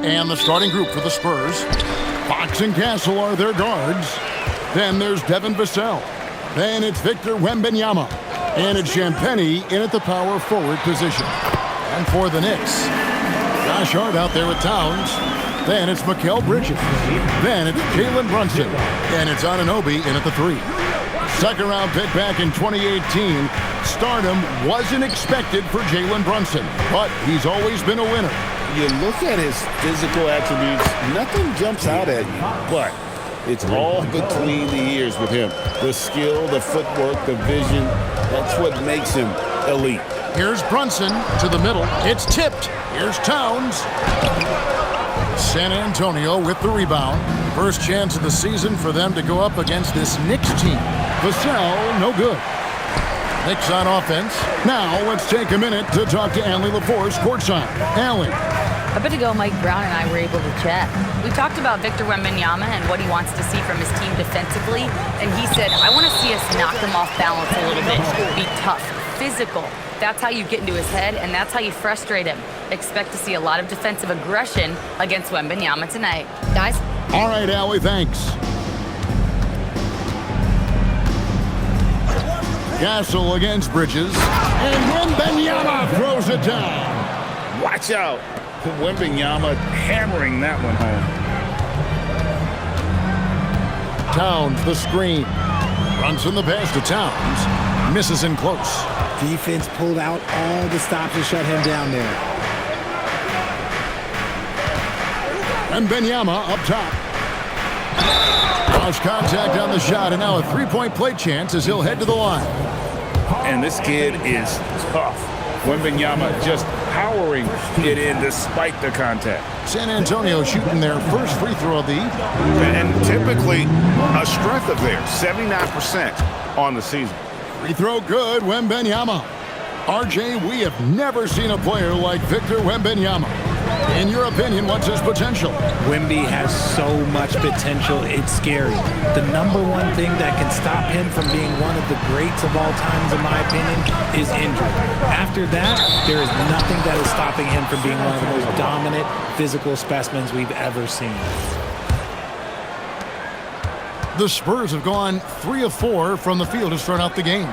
And the starting group for the Spurs. Fox and Castle are their guards. Then there's Devin Vassell. Then it's Victor Wembanyama. And it's Champagnie in at the power forward position. And for the Knicks, Josh Hart out there with Towns. Then it's Mikal Bridges. Then it's Jalen Brunson. And it's Anunoby in at the 3. Second round pick back in 2018. Stardom wasn't expected for Jalen Brunson, but he's always been a winner. You look at his physical attributes, nothing jumps out at you, but it's all between the ears with him. The skill, the footwork, the vision, that's what makes him elite. Here's Brunson to the middle. It's tipped. Here's Towns. San Antonio with the rebound. First chance of the season for them to go up against this Knicks team. Vassell, no good. Knicks on offense. Now let's take a minute to talk to Allie LaForce courtside. Allie. A bit ago, Mike Brown and I were able to chat. We talked about Victor Wembanyama and what he wants to see from his team defensively, and he said, I want to see us knock them off balance a little bit, be tough, physical. That's how you get into his head, and that's how you frustrate him. Expect to see a lot of defensive aggression against Wembanyama tonight. Guys? All right, Allie, thanks. Castle against Bridges, and Wembanyama throws it down. Watch out. Wembanyama hammering that one home. Towns, the screen. Runs in the pass to Towns. Misses in close. Defense pulled out all the stops to shut him down there. Wembanyama up top. Lost contact on the shot, and now a three-point play chance as he'll head to the line. And this kid is tough. Wembanyama just powering it in despite the contact. San Antonio shooting their first free throw of the evening. And typically a strength of theirs, 79% on the season. Free throw good, Wembanyama. RJ, we have never seen a player like Victor Wembanyama. In your opinion, what's his potential? Wemby has so much potential, it's scary. The number one thing that can stop him from being one of the greats of all times, in my opinion, is injury. After that, there is nothing that is stopping him from being one of the most dominant physical specimens we've ever seen. The Spurs have gone 3 of 4 from the field to start out the game.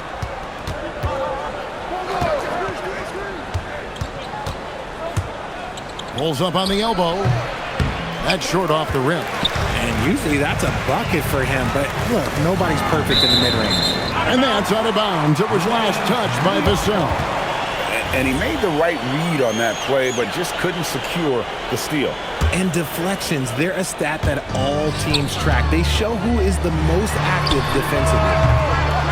Pulls up on the elbow. That's short off the rim. And usually that's a bucket for him, but look, nobody's perfect in the mid-range. And that's out of bounds. It was last touched by Vassell. And he made the right read on that play, but just couldn't secure the steal. And deflections, they're a stat that all teams track. They show who is the most active defensively.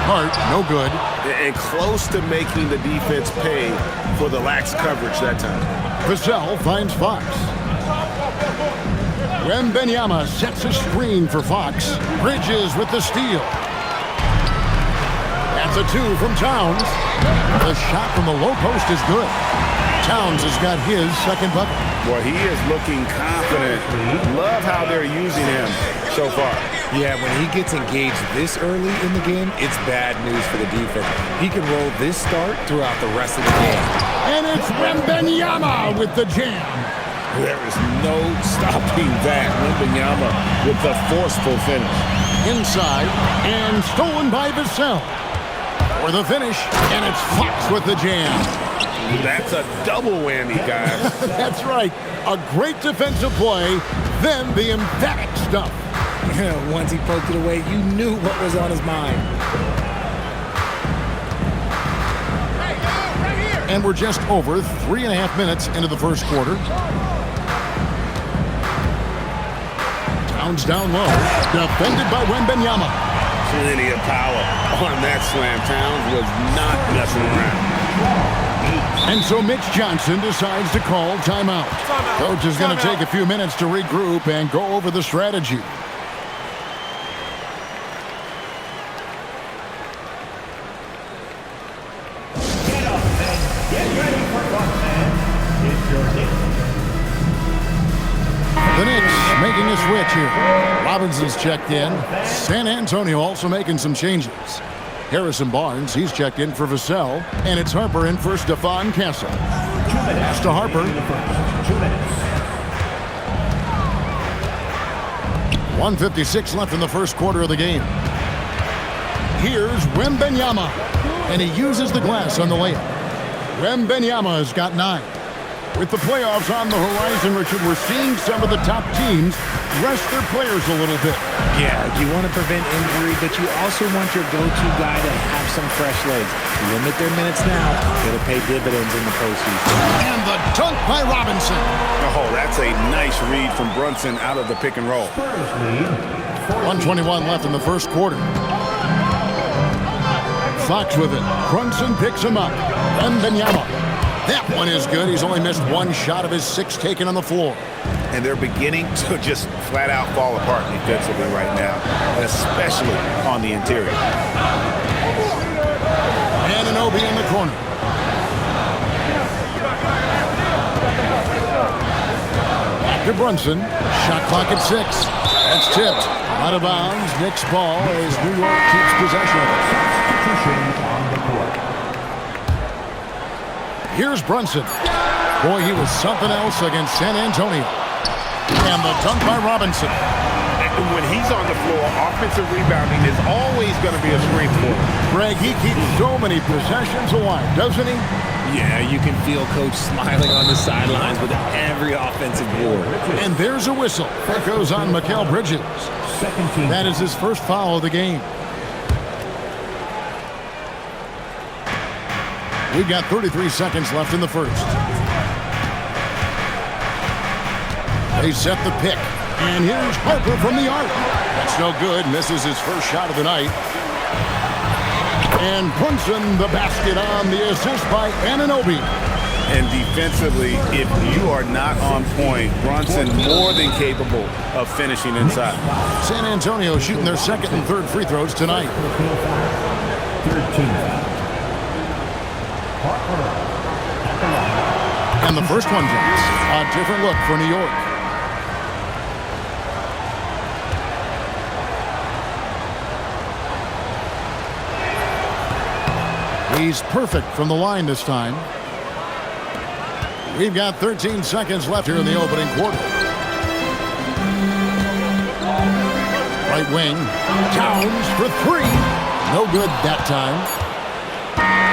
Hart, no good. And close to making the defense pay for the lax coverage that time. Vassell finds Fox. Wembanyama sets a screen for Fox. Bridges with the steal. That's a 2 from Towns. The shot from the low post is good. Towns has got his second bucket. Well, he is looking confident. Love how they're using him so far. Yeah, when he gets engaged this early in the game, it's bad news for the defense. He can roll this start throughout the rest of the game. And it's Wembanyama with the jam. There is no stopping that. Wembanyama with the forceful finish. Inside and stolen by Vassell. For the finish, and it's Fox with the jam. That's a double whammy, guys. That's right. A great defensive play, then the emphatic stuff. Once he poked it away, you knew what was on his mind. And we're just over 3.5 minutes into the first quarter. Towns down low, defended by Wembanyama. Plenty of power on that slam. Towns was not messing around. And so Mitch Johnson decides to call timeout. Coach is going to take a few minutes to regroup and go over the strategy. The Knicks making a switch here. Robinson's checked in. San Antonio also making some changes. Harrison Barnes, he's checked in for Vassell. And it's Harper in for Stephon Castle. Pass to Harper. 1:56 left in the first quarter of the game. Here's Wembanyama, and he uses the glass on the layup. Wembanyama has got 9. With the playoffs on the horizon, Richard, we're seeing some of the top teams rest their players a little bit. Yeah, you want to prevent injury, but you also want your go-to guy to have some fresh legs. Limit their minutes now. It'll pay dividends in the postseason. And the dunk by Robinson. Oh, that's a nice read from Brunson out of the pick and roll. 1:21 left in the first quarter. Fox with it. Brunson picks him up. Wembanyama. That one is good. He's only missed 1 shot of his 6 taken on the floor. And they're beginning to just flat out fall apart defensively right now, especially on the interior. Anunoby in the corner. Back to Brunson. Shot clock at 6. That's tipped. Out of bounds. Knicks ball as New York keeps possession of it. Here's Brunson. Boy, he was something else against San Antonio. And the dunk by Robinson. When he's on the floor, offensive rebounding is always going to be a strength for him. Greg, he keeps so many possessions alive, doesn't he? Yeah, you can feel Coach smiling on the sidelines with every offensive board. And there's a whistle. That goes on Mikal Bridges. That is his first foul of the game. We've got 33 seconds left in the first. They set the pick. And here's Harper from the arc. That's no good. Misses his first shot of the night. And Brunson, the basket on the assist by Anunoby. And defensively, if you are not on point, Brunson more than capable of finishing inside. San Antonio shooting their second and third free throws tonight. 13. And the first one drops. A different look for New York. He's perfect from the line this time. We've got 13 seconds left here in the opening quarter. Right wing. Towns for 3. No good that time.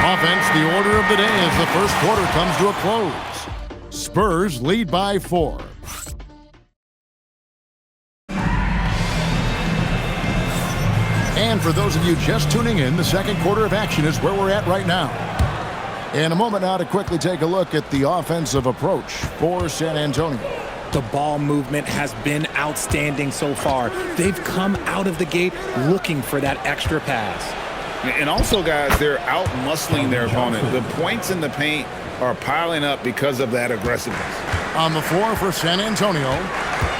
Offense, the order of the day as the first quarter comes to a close. Spurs lead by 4. And for those of you just tuning in, the second quarter of action is where we're at right now. In a moment now to quickly take a look at the offensive approach for San Antonio. The ball movement has been outstanding so far. They've come out of the gate looking for that extra pass. And also, guys, they're out-muscling their opponent. The points in the paint are piling up because of that aggressiveness. On the floor for San Antonio,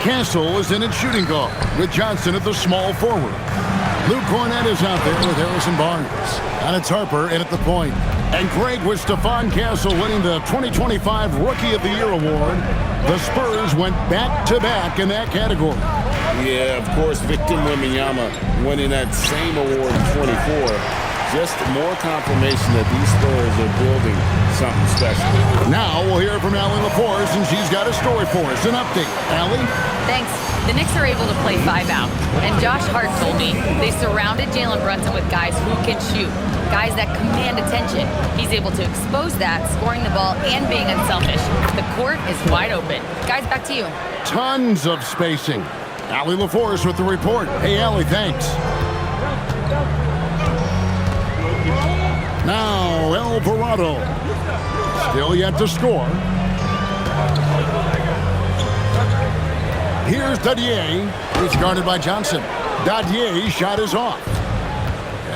Castle is in at shooting guard with Johnson at the small forward. Luke Cornett is out there with Harrison Barnes. And it's Harper in at the point. And Greg, with Stephon Castle winning the 2025 Rookie of the Year award, the Spurs went back-to-back in that category. Yeah, of course, Victor Wembanyama winning that same award in 24. Just more confirmation that these Spurs are building something special. Now we'll hear from Allie LaForce, and she's got a story for us. An update. Allie? Thanks. The Knicks are able to play 5 out. And Josh Hart told me they surrounded Jalen Brunson with guys who can shoot, guys that command attention. He's able to expose that, scoring the ball and being unselfish. The court is wide open. Guys, back to you. Tons of spacing. Allie LaForce with the report. Hey, Allie, thanks. Now, Alvarado. Still yet to score. Here's Dadier. He's guarded by Johnson. Dadier's shot is off.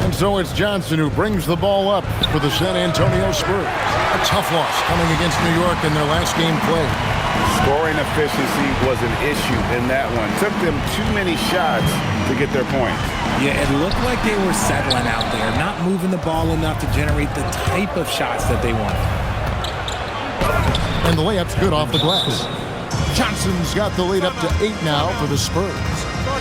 And so it's Johnson who brings the ball up for the San Antonio Spurs. A tough loss coming against New York in their last game played. Scoring efficiency was an issue in that one. Took them too many shots to get their points. Yeah, it looked like they were settling out there, not moving the ball enough to generate the type of shots that they wanted. And the layup's good off the glass. Johnson's got the lead up to 8 now for the Spurs.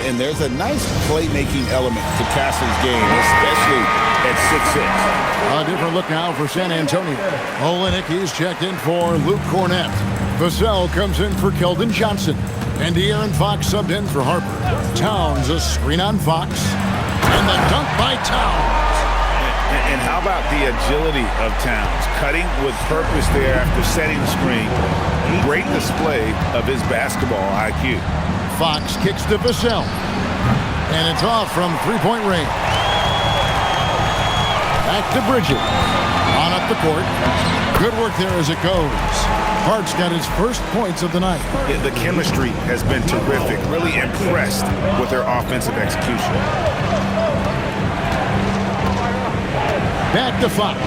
And there's a nice playmaking element to Castle's game, especially at 6'6". A different look now for San Antonio. Olynyk is checked in for Luke Cornett. Vassell comes in for Keldon Johnson. And De'Aaron Fox subbed in for Harper. Towns a screen on Fox. And the dunk by Towns. And how about the agility of Towns? Cutting with purpose there after setting the screen. Great display of his basketball IQ. Fox kicks to Vassell. And it's off from three-point range. Back to Bridges. On up the court. Good work there as it goes. Hart's got his first points of the night. Yeah, the chemistry has been terrific. Really impressed with their offensive execution. Back to Fox.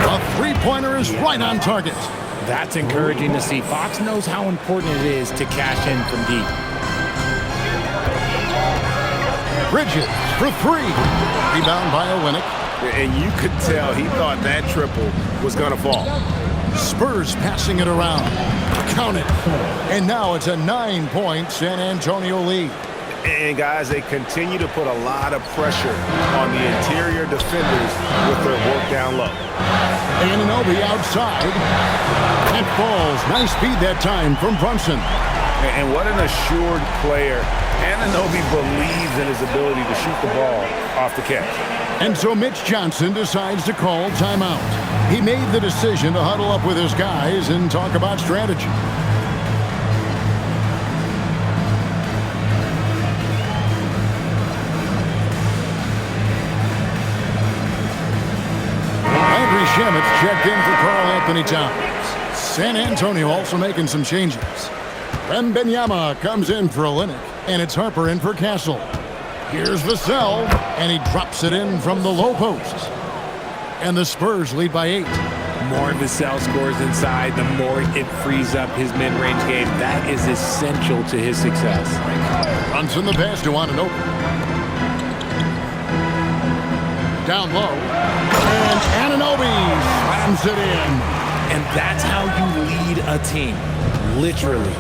A three-pointer is right on target. That's encouraging to see. Fox knows how important it is to cash in from deep. Bridges for three. Rebound by Olynyk. And you could tell he thought that triple was going to fall. Spurs passing it around. Count it. And now it's a 9-point San Antonio lead. And guys, they continue to put a lot of pressure on the interior defenders with their work down low. Anunoby outside. That falls. Nice speed that time from Brunson. And what an assured player. Anunoby believes in his ability to shoot the ball off the catch. And so Mitch Johnson decides to call timeout. He made the decision to huddle up with his guys and talk about strategy. Landry Shamet checked in for Karl Anthony Towns. San Antonio also making some changes. Wembanyama comes in for Olynyk, and it's Harper in for Castle. Here's Vassell, and he drops it in from the low post. And the Spurs lead by 8. More Vassell scores inside, the more it frees up his mid-range game. That is essential to his success. Brunson the pass to Anunoby. Down low. And Anunoby slams it in. And that's how you lead a team. Literally.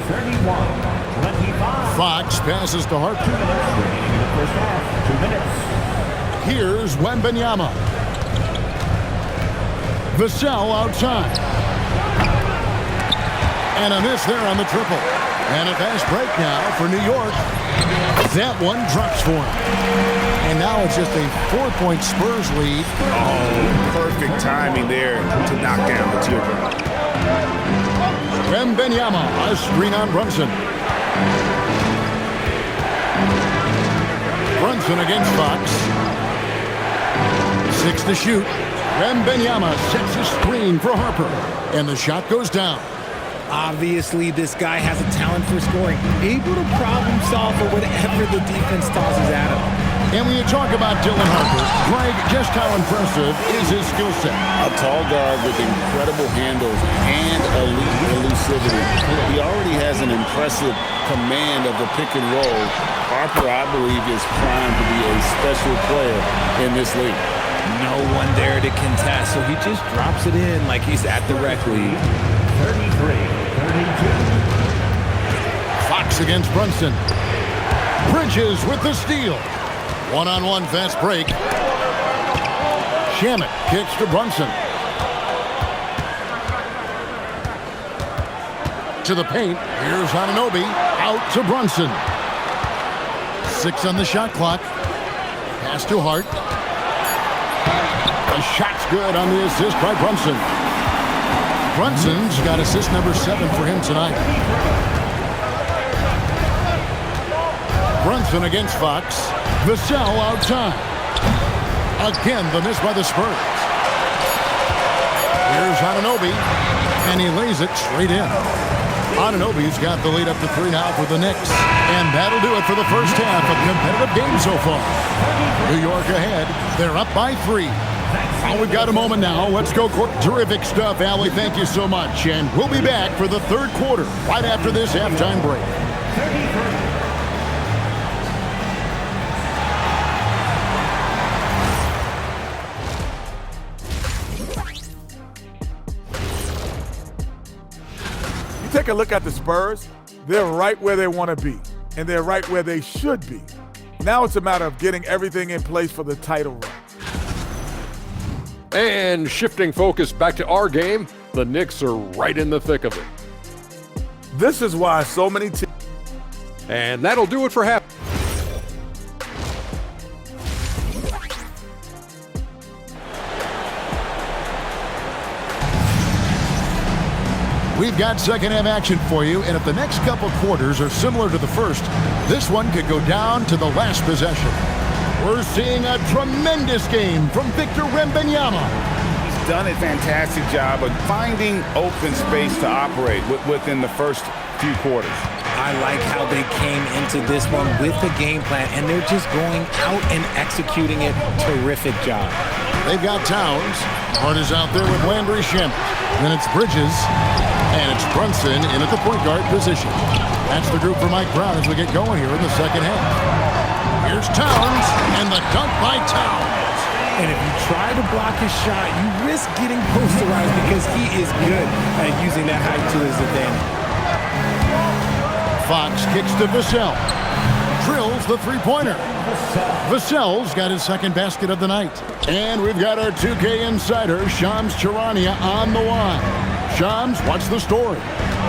31-25. Fox passes to Harper. First half, 2 minutes. Here's Wembanyama. Vassell outside. And a miss there on the triple. And a fast break now for New York. That one drops for him. And now it's just a 4-point Spurs lead. Oh, perfect timing there to knock down the teardrop. Wembanyama, a screen on Brunson. Brunson against Fox. 6 to shoot. Wembanyama sets a screen for Harper. And the shot goes down. Obviously, this guy has a talent for scoring. Able to problem solve for whatever the defense tosses at him. And when you talk about Dylan Harper, Greg, just how impressive is his skill set? A tall guard with incredible handles and elite elusivity. He already has an impressive command of the pick and roll. Harper, I believe, is primed to be a special player in this league. No one there to contest, so he just drops it in like he's at the rec league. 33-32. Fox against Brunson. Bridges with the steal. One-on-one fast break. Shamet kicks to Brunson. To the paint. Here's Anunoby. Out to Brunson. 6 on the shot clock. Pass to Hart. The shot's good on the assist by Brunson. Brunson's got assist number 7 for him tonight. Brunson against Fox. Vassell outside. Again, the miss by the Spurs. Here's Anunoby, and he lays it straight in. Anunoby's got the lead up to 3 now for the Knicks. And that'll do it for the first half of competitive game so far. New York ahead. They're up by 3. Well, we've got a moment now. Let's go court. Terrific stuff, Allie. Thank you so much. And we'll be back for the third quarter right after this halftime break. Take a look at the Spurs. They're right where they want to be, and they're right where they should be. Now it's a matter of getting everything in place for the title run. And shifting focus back to our game, the Knicks are right in the thick of it. This is why so many teams. And that'll do it for half. We've got second half action for you, and if the next couple quarters are similar to the first, this one could go down to the last possession. We're seeing a tremendous game from Victor Wembanyama. He's done a fantastic job of finding open space to operate within the first few quarters. I like how they came into this one with the game plan, and they're just going out and executing it. Terrific job. They've got Towns. Hart is out there with Landry Shamet. Then it's Bridges. And it's Brunson in at the point guard position. That's the group for Mike Brown as we get going here in the second half. Here's Towns, and the dunk by Towns. And if you try to block his shot, you risk getting posterized because he is good at using that height to his advantage. Fox kicks to Vassell. Drills the three-pointer. Vassell's got his second basket of the night. And we've got our 2K insider, Shams Charania, on the line. Shams, what's the story?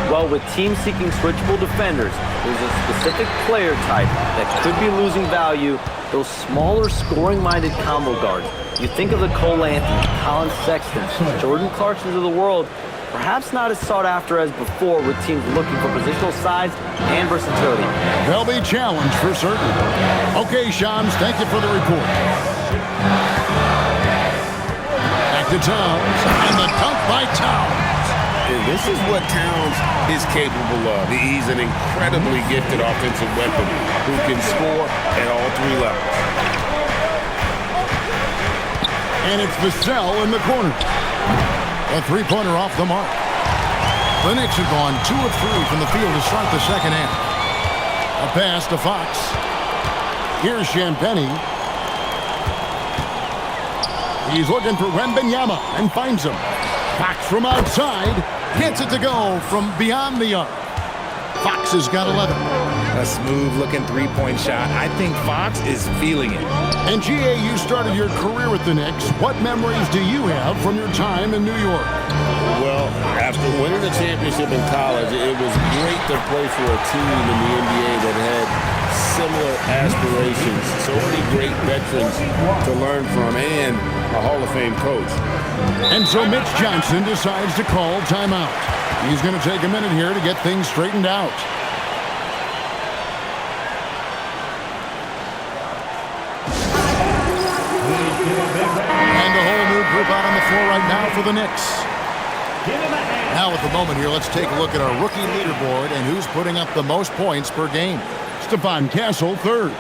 Well, with teams seeking switchable defenders, there's a specific player type that could be losing value, those smaller scoring-minded combo guards. You think of the Cole Anthony, Colin Sexton, Jordan Clarksons of the world, perhaps not as sought after as before with teams looking for positional size and versatility. They'll be challenged for certain. Okay, Shams, thank you for the report. Back to Towns, and the dunk by Towns. And this is what Towns is capable of. He's an incredibly gifted offensive weapon who can score at all three levels. And it's Vassell in the corner. A three-pointer off the mark. The Knicks have gone 2 of 3 from the field to start the second half. A pass to Fox. Here's Champagnie. He's looking for Wembanyama and finds him. Fox from outside gets it to go from beyond the arc. Fox has got 11. A smooth-looking three-point shot. I think Fox is feeling it. And G.A., you started your career with the Knicks. What memories do you have from your time in New York? Well, after winning the championship in college, it was great to play for a team in the NBA that had similar aspirations. So many great veterans to learn from and a Hall of Fame coach. And so Mitch Johnson decides to call timeout. He's going to take a minute here to get things straightened out. And a whole new group out on the floor right now for the Knicks. Now at the moment here, let's take a look at our rookie leaderboard and who's putting up the most points per game. Stephon Castle, third.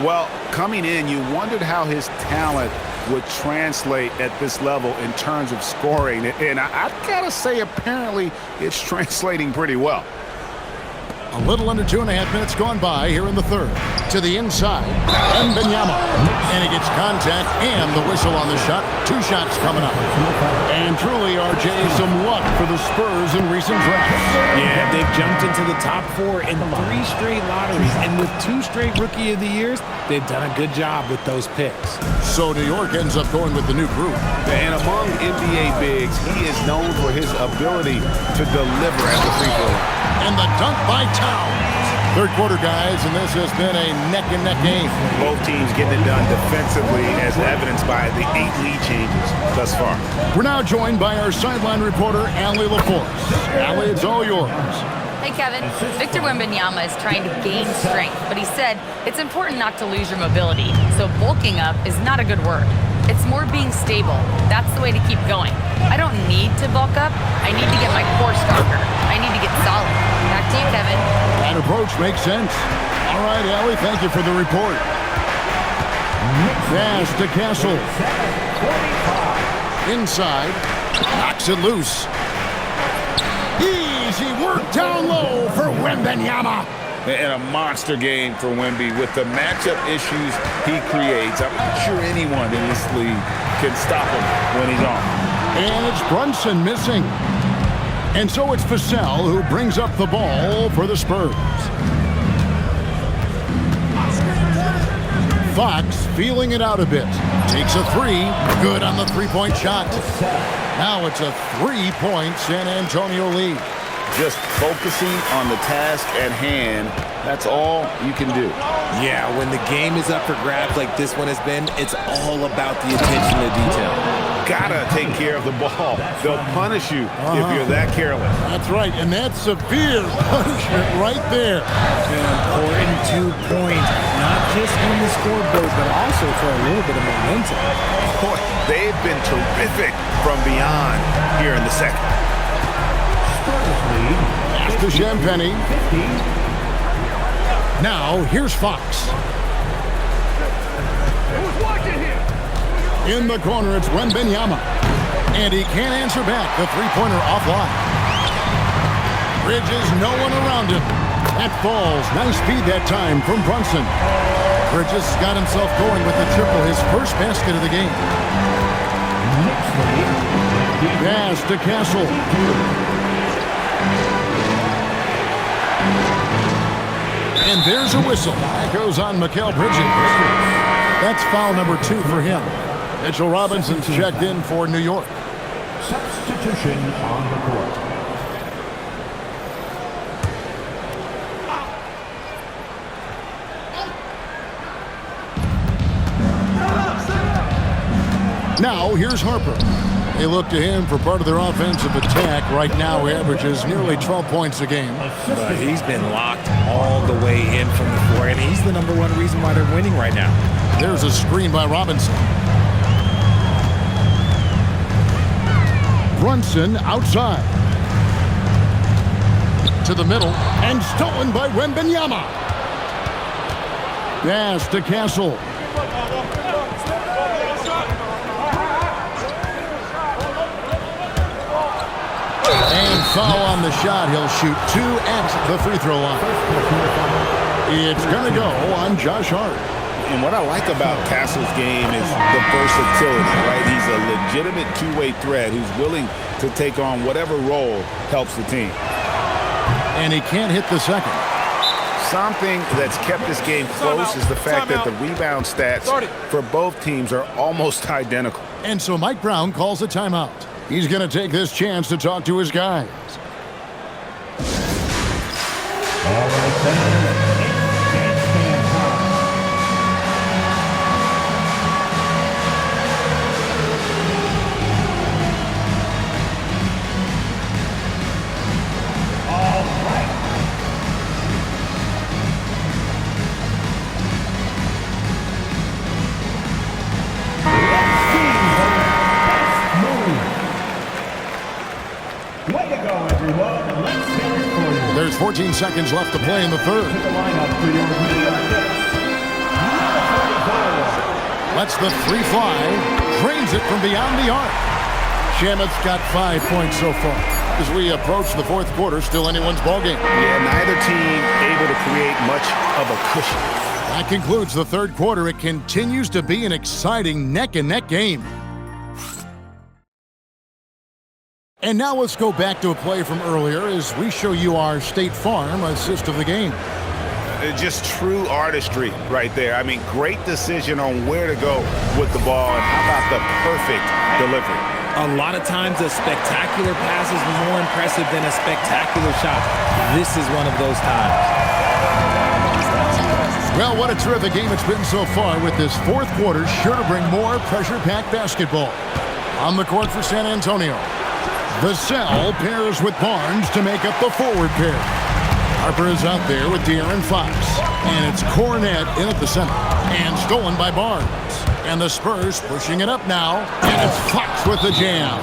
Well, coming in, you wondered how his talent would translate at this level in terms of scoring. And I've got to say, apparently, it's translating pretty well. A little under 2.5 minutes gone by here in the third. To the inside, Wembanyama. And he gets contact and the whistle on the shot. 2 shots coming up. And truly, RJ, some luck for the Spurs in recent drafts. Yeah, they've jumped into the top 4 in 3 straight lotteries. And with 2 straight Rookie of the Years, they've done a good job with those picks. So New York ends up going with the new group. And among NBA bigs, he is known for his ability to deliver at the free throw line. And the dunk by Towns. Third quarter, guys, and this has been a neck-and-neck game. Both teams getting it done defensively, as evidenced by the 8 lead changes thus far. We're now joined by our sideline reporter, Allie LaForce. Allie, it's all yours. Hey, Kevin. Victor Wembanyama is trying to gain strength, but he said it's important not to lose your mobility. So bulking up is not a good word. It's more being stable. That's the way to keep going. I don't need to bulk up. I need to get my core stronger. I need to get solid. Back to you, Kevin. That approach makes sense. All right, Allie, thank you for the report. Pass to Castle. Inside. Knocks it loose. Easy work down low for Wembanyama. And a monster game for Wemby with the matchup issues he creates. I'm not sure anyone in this league can stop him when he's on. And it's Brunson missing. And so it's Vassell who brings up the ball for the Spurs. Fox feeling it out a bit. Takes a 3. Good on the 3-point shot. Now it's a 3-point San Antonio lead. just focusing on the task at hand. That's all you can do. Yeah, when the game is up for grabs like this one has been, it's all about the attention to detail. Gotta take care of the ball. They'll punish you if you're that careless. That's right, and that's severe punishment right there. An important 2 points, not just on the scoreboard, but also for a little bit of momentum. Boy, they've been terrific from beyond here in the second. Pass to Champagnie. Now, here's Fox. In the corner, it's Wembanyama. And he can't answer back. The three-pointer offline. Bridges, no one around him. That falls. Nice speed that time from Brunson. Bridges got himself going with the triple, his first basket of the game. Pass to Castle. And there's a whistle. That goes on Mikal Bridges. That's foul number 2 for him. Mitchell Robinson's checked in for New York. Substitution on the court. Now, here's Harper. They look to him for part of their offensive attack. Right now, he averages nearly 12 points a game. But he's been locked all the way in from the floor, and he's the number one reason why they're winning right now. There's a screen by Robinson. Brunson outside. To the middle, and stolen by Wembanyama. Pass to Castle. And foul on the shot. He'll shoot 2 at the free throw line. It's going to go on Josh Hart. And what I like about Castle's game is the versatility, right? He's a legitimate two-way threat who's willing to take on whatever role helps the team. And he can't hit the second. Something that's kept this game close is the fact that the rebound stats for both teams are almost identical. And so Mike Brown calls a timeout. He's going to take this chance to talk to his guys. All right, then. There's 14 seconds left to play in the third. Lets the 3 fly. Drains it from beyond the arc. Shamet's got 5 points so far. As we approach the fourth quarter, still anyone's ballgame. Yeah, neither team able to create much of a cushion. That concludes the third quarter. It continues to be an exciting neck-and-neck game. And now let's go back to a play from earlier as we show you our State Farm assist of the game. Just true artistry right there. I mean, great decision on where to go with the ball, and how about the perfect delivery? A lot of times a spectacular pass is more impressive than a spectacular shot. This is one of those times. Well, what a terrific game it's been so far, with this fourth quarter sure to bring more pressure-packed basketball. On the court for San Antonio, Vassell pairs with Barnes to make up the forward pair. Harper is out there with De'Aaron Fox. And it's Cornette in at the center. And stolen by Barnes. And the Spurs pushing it up now. And it's Fox with the jam.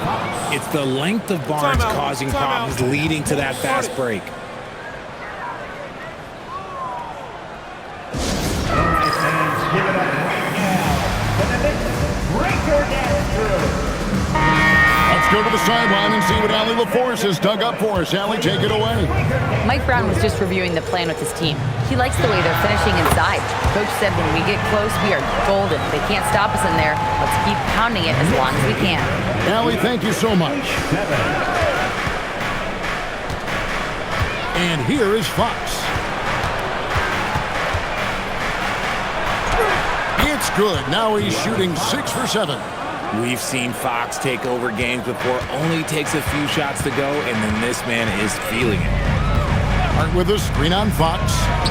It's the length of Barnes causing problems, leading to that fast break. Give it up right now for the Knicks breaker dance through. Let's go to the sideline and see what Allie LaForce has dug up for us. Allie, take it away. Mike Brown was just reviewing the plan with his team. He likes the way they're finishing inside. Coach said when we get close, we are golden. They can't stop us in there. Let's keep pounding it as long as we can. Allie, thank you so much. And here is Fox. It's good. Now he's shooting 6 for 7. We've seen Fox take over games before, only takes a few shots to go, and then this man is feeling it. Hart with a screen on Fox.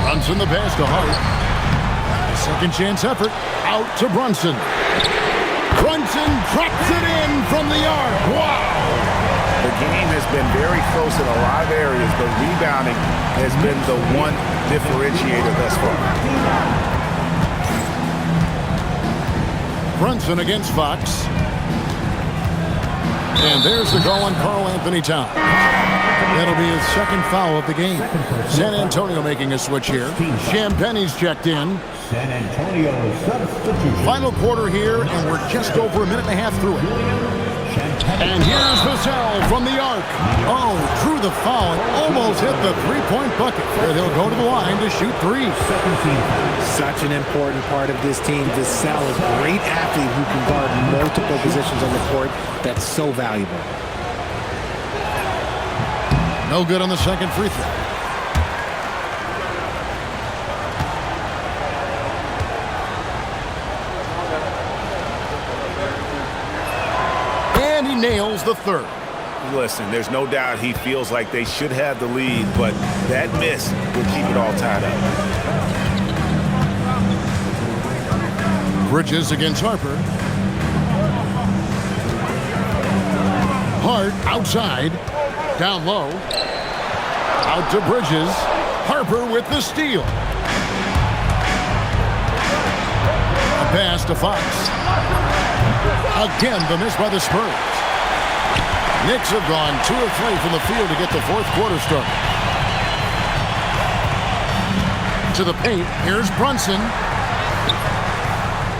Brunson the pass to Hart. A second chance effort. Out to Brunson. Brunson drops it in from the arc. Wow! The game has been very close in a lot of areas, but rebounding has been the one differentiator thus far. Brunson against Fox. And there's the call on Karl-Anthony Towns. That'll be his second foul of the game. San Antonio making a switch here. Champagne's checked in. San Antonio substitution. Final quarter here, and we're just over a minute and a half through it. And here's Vassell from the arc. Oh, drew the foul and almost hit the three-point bucket. But he'll go to the line to shoot three. Such an important part of this team. Vassell, a great athlete who can guard multiple positions on the court. That's so valuable. No good on the second free throw. And he nails the third. Listen, there's no doubt he feels like they should have the lead, but that miss will keep it all tied up. Bridges against Harper. Hart outside. Down low. Out to Bridges. Harper with the steal. A pass to Fox. Again, the miss by the Spurs. Knicks have gone 2 of 3 from the field to get the fourth quarter started. To the paint. Here's Brunson.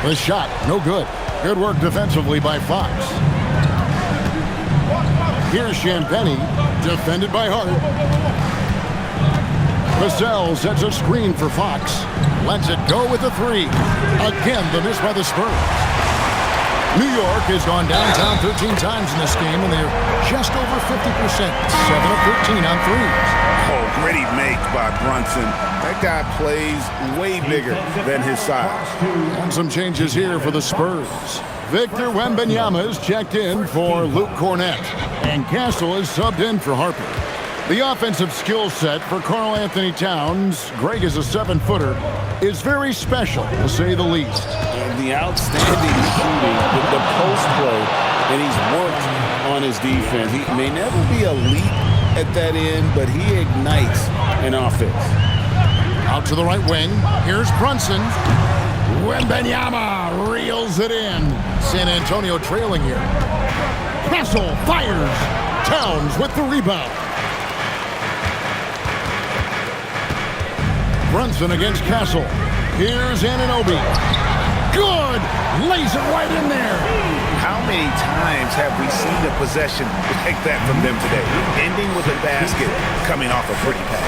The shot, no good. Good work defensively by Fox. Here's Champagnie, defended by Hart. Vassell sets a screen for Fox. Lets it go with the three. Again, the miss by the Spurs. New York has gone downtown 13 times in this game, and they're just over 50%. 7 of 13 on threes. Oh, gritty make by Brunson. That guy plays way bigger than his size. And some changes here for the Spurs. Victor Wembanyama is checked in for Luke Kornet. And Castle is subbed in for Harper. The offensive skill set for Karl-Anthony Towns, Greg is a 7-footer, is very special, to say the least. And the outstanding shooting, the post play, and he's worked on his defense. He may never be elite at that end, but he ignites an offense. Out to the right wing. Here's Brunson. Wembanyama reels it in. San Antonio trailing here. Castle fires. Towns with the rebound. Brunson against Castle. Here's Anunoby. Good. Lays it right in there. How many times have we seen a possession like that from them today? Ending with a basket, coming off a pretty pass.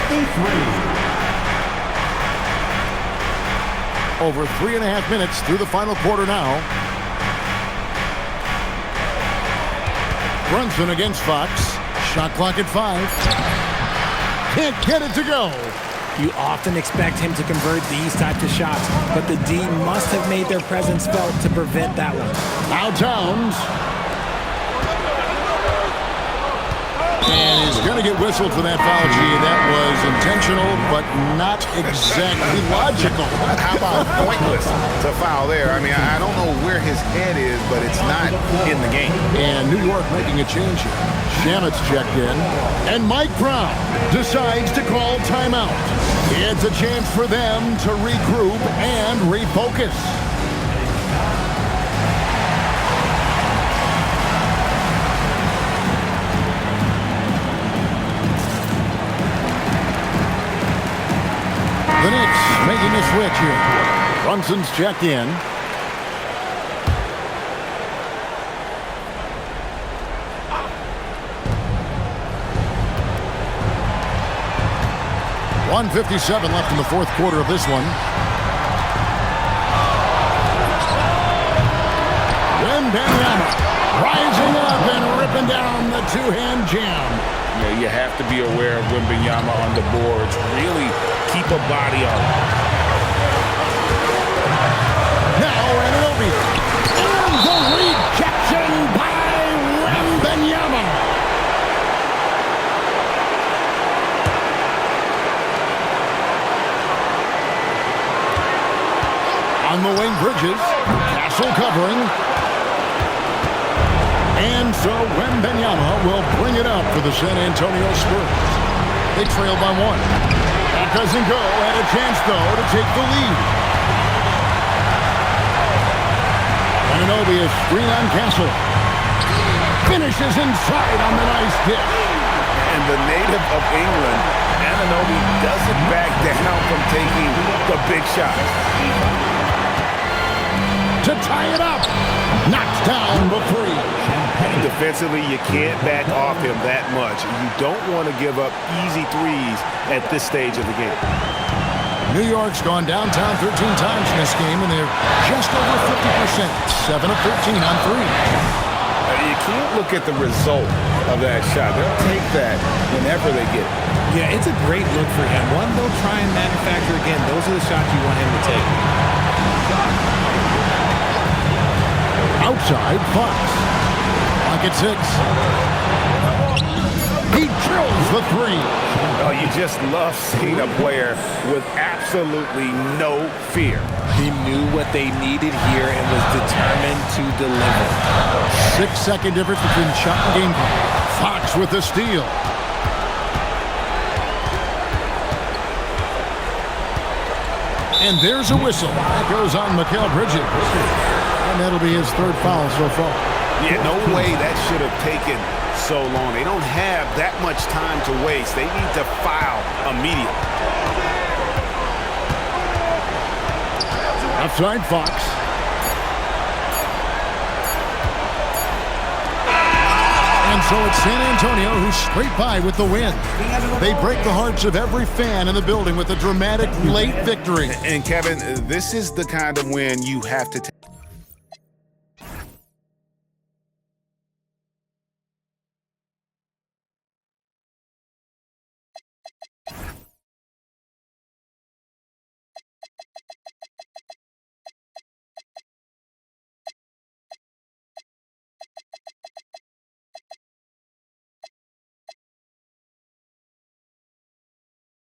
Over 3.5 minutes through the final quarter now. Brunson against Fox. Shot clock at 5. Can't get it to go. You often expect him to convert these types of shots, but the D must have made their presence felt to prevent that one. Now Towns. And he's going to get whistled for that foul, G. That was intentional, but not exactly logical. How about pointless to foul there? I mean, I don't know where his head is, but it's not in the game. And New York making a change here. Shamet's checked in. And Mike Brown decides to call timeout. It's a chance for them to regroup and refocus. The Knicks making a switch here. Brunson's checked in. .157 left in the fourth quarter of this one. Wembanyama rising up and ripping down the two-hand jam. Yeah, you have to be aware of Wembanyama on the boards. Really keep a body on him. Now Anunoby. And the rejection On the wing, Bridges. Castle covering. And so Wembanyama will bring it up for the San Antonio Spurs. They trail by 1. That doesn't go, and a chance, though, to take the lead. Anunoby is screen on Castle. Finishes inside on the nice dish. And the native of England, Anunoby doesn't back down from taking the big shots. To tie it up. Knocks down the 3. Defensively, you can't back off him that much. You don't want to give up easy threes at this stage of the game. New York's gone downtown 13 times in this game, and they're just over 50%. 7 of 13 on 3. You can't look at the result of that shot. They'll take that whenever they get it. Yeah, it's a great look for him. One they'll try and manufacture again. Those are the shots you want him to take. Outside, Fox. Clock at 6. He drills the 3. Oh, you just love seeing a player with absolutely no fear. He knew what they needed here and was determined to deliver. 6-second difference between shot and game clock. Fox with the steal. And there's a whistle. That goes on Mikal Bridges. And that'll be his 3rd foul so far. Yeah, no way that should have taken so long. They don't have that much time to waste. They need to foul immediately. Outside Fox. And so it's San Antonio who scrape by with the win. They break the hearts of every fan in the building with a dramatic late victory. And Kevin, this is the kind of win you have to take.